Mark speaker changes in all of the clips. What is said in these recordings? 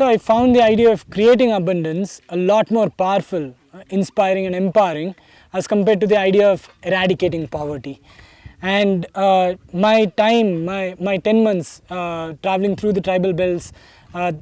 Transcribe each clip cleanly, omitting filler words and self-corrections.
Speaker 1: I found the idea of creating abundance a lot more powerful, inspiring and empowering as compared to the idea of eradicating poverty. And my 10 months traveling through the tribal belts,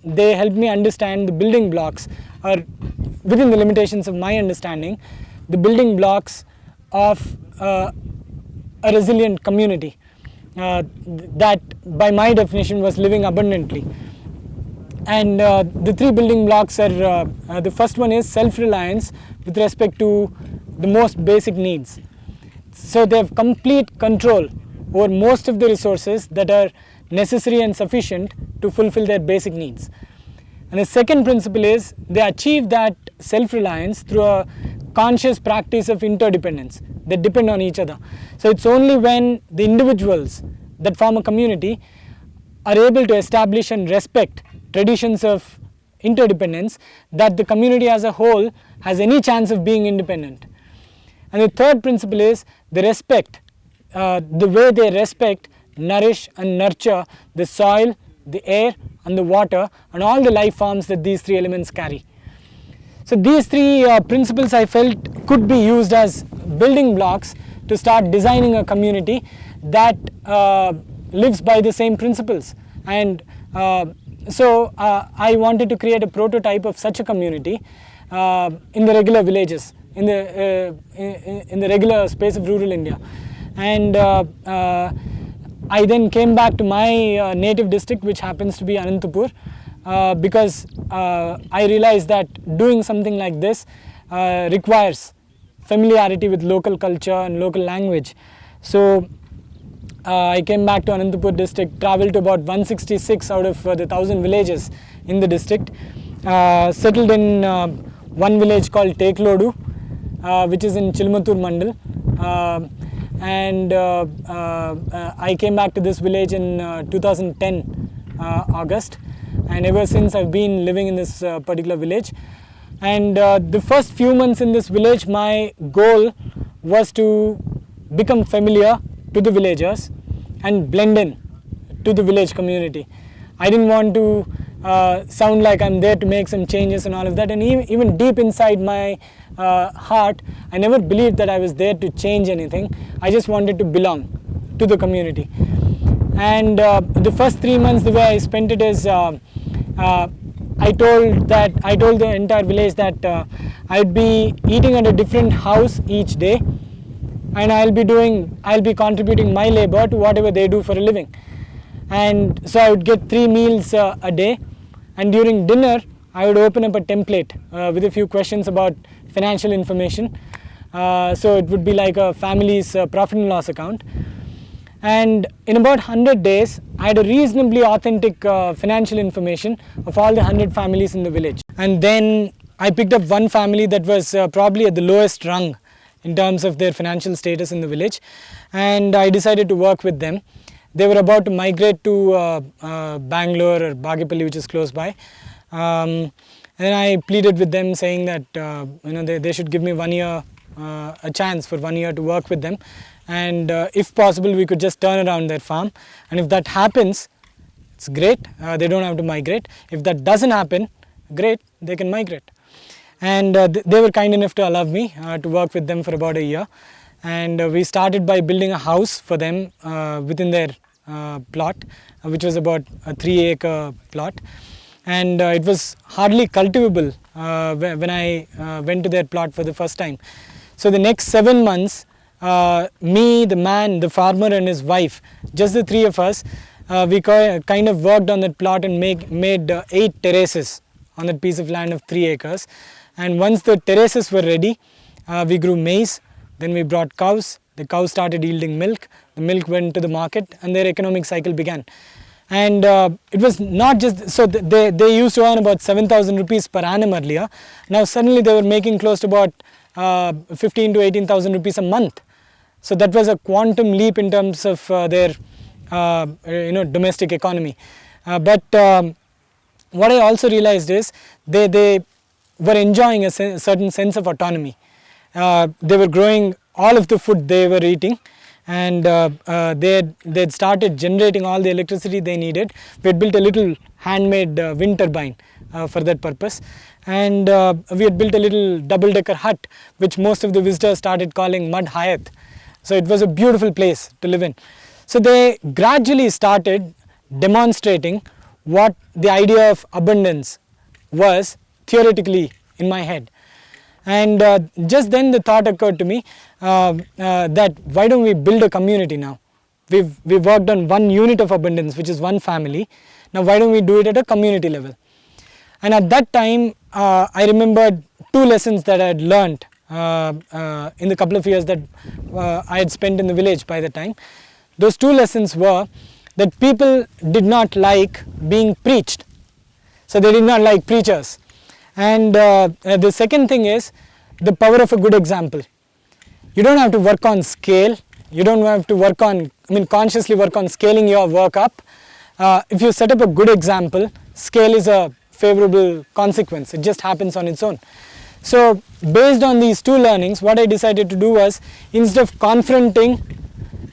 Speaker 1: they helped me understand the building blocks, or within the limitations of my understanding, the building blocks of a resilient community that by my definition was living abundantly. And the three building blocks are, the first one is self-reliance with respect to the most basic needs. So they have complete control over most of the resources that are necessary and sufficient to fulfill their basic needs. And the second principle is they achieve that self-reliance through a conscious practice of interdependence. They depend on each other. So it's only when the individuals that form a community are able to establish and respect traditions of interdependence that the community as a whole has any chance of being independent. And the third principle is they respect, the way they respect, nourish and nurture the soil, the air and the water and all the life forms that these three elements carry. So these three principles I felt could be used as building blocks to start designing a community that lives by the same principles. And so I wanted to create a prototype of such a community in the regular villages, in the regular space of rural India. And I then came back to my native district, which happens to be Anantapur, because I realized that doing something like this requires familiarity with local culture and local language. So I came back to Anantapur district, travelled to about 166 out of the 1,000 villages in the district, settled in one village called Tekulodu, which is in Chilmatur Mandal. And I came back to this village in 2010 August, and ever since I've been living in this particular village. And the first few months in this village, my goal was to become familiar to the villagers and blend in to the village community. I didn't want to sound like I'm there to make some changes and all of that, and even deep inside my heart, I never believed that I was there to change anything. I just wanted to belong to the community. And the first 3 months, the way I spent it is I told the entire village that I'd be eating at a different house each day, and I'll be contributing my labor to whatever they do for a living. And so I would get 3 meals a day, and during dinner I would open up a template with a few questions about financial information. So it would be like a family's profit and loss account. And in about 100 days, I had a reasonably authentic financial information of all the 100 families in the village. And then I picked up one family that was probably at the lowest rung in terms of their financial status in the village, and I decided to work with them. They were about to migrate to Bangalore or Bagipalli, which is close by. And I pleaded with them, saying that they should give me 1 year, a chance for 1 year to work with them, and if possible we could just turn around their farm, and if that happens, it's great, they don't have to migrate. If that doesn't happen, great, they can migrate. And they were kind enough to allow me to work with them for about a year, and we started by building a house for them within their plot, which was about a 3-acre plot, and it was hardly cultivable when I went to their plot for the first time. So the next 7 months, me, the man, the farmer and his wife, just the 3 of us, we kind of worked on that plot and made 8 terraces on that piece of land of 3 acres. And once the terraces were ready, we grew maize, then we brought cows, the cows started yielding milk, the milk went to the market, and their economic cycle began. And it was not just, so they used to earn about 7,000 rupees per annum earlier. Now suddenly they were making close to about 15 to 18,000 rupees a month. So that was a quantum leap in terms of their domestic economy. But what I also realized is they were enjoying a certain sense of autonomy. They were growing all of the food they were eating, and they had started generating all the electricity they needed. We had built a little handmade wind turbine for that purpose. And we had built a little double-decker hut, which most of the visitors started calling Mud Hayat. So it was a beautiful place to live in. So they gradually started demonstrating what the idea of abundance was theoretically in my head. And just then the thought occurred to me that why don't we build a community now? We've worked on one unit of abundance, which is one family. Now why don't we do it at a community level? And at that time, I remembered two lessons that I had learned in the couple of years that I had spent in the village by the time. Those two lessons were that people did not like being preached. So they did not like preachers. And the second thing is the power of a good example. You don't have to work on scale. You don't have to work on, consciously work on scaling your work up. If you set up a good example, scale is a favorable consequence. It just happens on its own. So based on these two learnings, what I decided to do was, instead of confronting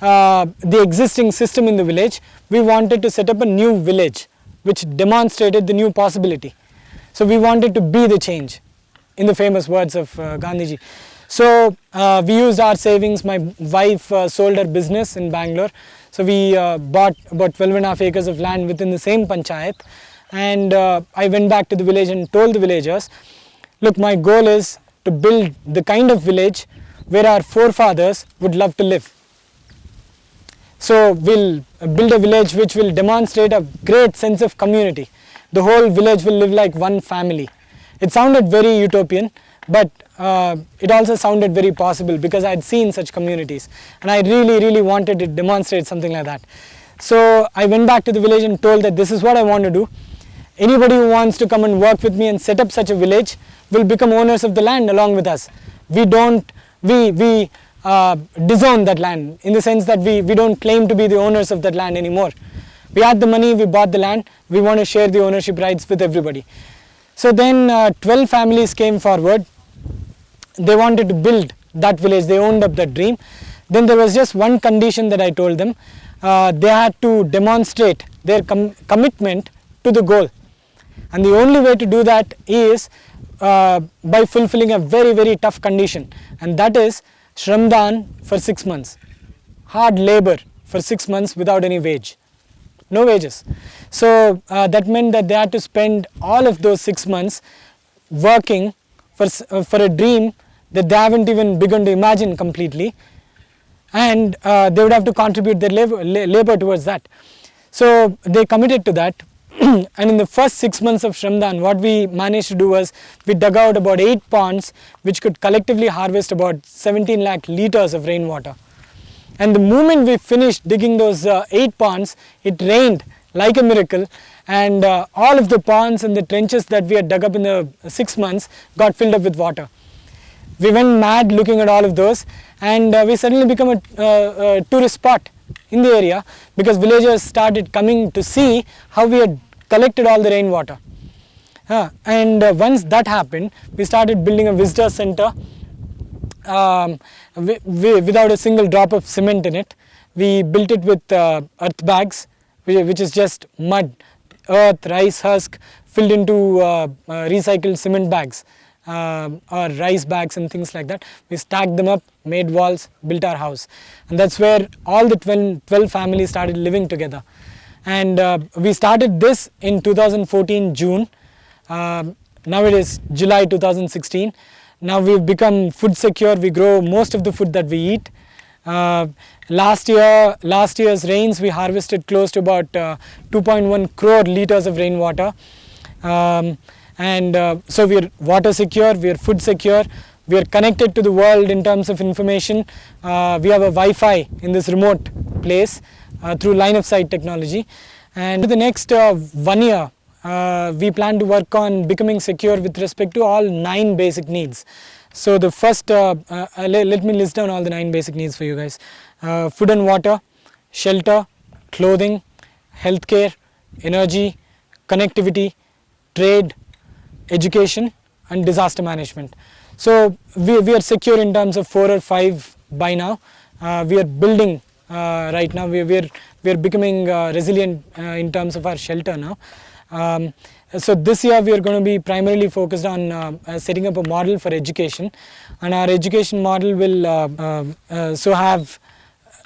Speaker 1: the existing system in the village, we wanted to set up a new village which demonstrated the new possibility. So we wanted to be the change, in the famous words of Gandhiji. So we used our savings. My wife sold her business in Bangalore. So we bought about 12.5 acres of land within the same panchayat. And I went back to the village and told the villagers, look, my goal is to build the kind of village where our forefathers would love to live. So we'll build a village which will demonstrate a great sense of community. The whole village will live like one family. It sounded very utopian, but it also sounded very possible because I had seen such communities, and I really wanted to demonstrate something like that. So I went back to the village and told that this is what I want to do. Anybody who wants to come and work with me and set up such a village will become owners of the land along with us. We disown that land, in the sense that we don't claim to be the owners of that land anymore. We had the money, we bought the land, we want to share the ownership rights with everybody. So then 12 families came forward. They wanted to build that village, they owned up that dream. Then there was just one condition that I told them. They had to demonstrate their commitment to the goal. And the only way to do that is by fulfilling a very tough condition. And that is Shramdan for 6 months. Hard labor for 6 months without any wage. No wages. So that meant that they had to spend all of those 6 months working for a dream that they haven't even begun to imagine completely, and they would have to contribute their labor towards that. So they committed to that. And in the first 6 months of Shramdan, what we managed to do was we dug out about 8 ponds which could collectively harvest about 17 lakh liters of rainwater. And the moment we finished digging those 8 ponds, it rained like a miracle, and all of the ponds and the trenches that we had dug up in the 6 months got filled up with water. We went mad looking at all of those, and we suddenly became a tourist spot in the area, because villagers started coming to see how we had collected all the rainwater. And once that happened, we started building a visitor center without a single drop of cement in it. We built it with earth bags, which is just mud, earth, rice husk filled into recycled cement bags or rice bags and things like that. We stacked them up, made walls, built our house, and that's where all the 12 families started living together. And we started this in 2014 June. Now it is July 2016. Now we've become food secure. We grow most of the food that we eat. Last year's rains, we harvested close to about 2.1 crore liters of rainwater. So we're water secure, we're food secure, we're connected to the world in terms of information. We have a Wi-Fi in this remote place through line-of-sight technology. And for the next 1 year, we plan to work on becoming secure with respect to all 9 basic needs. So the first, let me list down all the 9 basic needs for you guys. Food and water, shelter, clothing, healthcare, energy, connectivity, trade, education, and disaster management. So we are secure in terms of 4 or 5 by now. We are building right now. We are becoming resilient in terms of our shelter now. So this year we are going to be primarily focused on setting up a model for education, and our education model will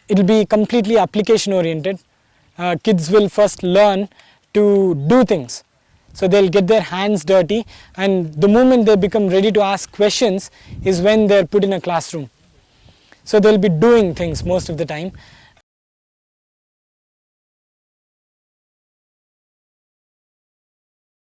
Speaker 1: it will be completely application oriented. Kids will first learn to do things. So they'll get their hands dirty, and the moment they become ready to ask questions is when they're put in a classroom. So they'll be doing things most of the time,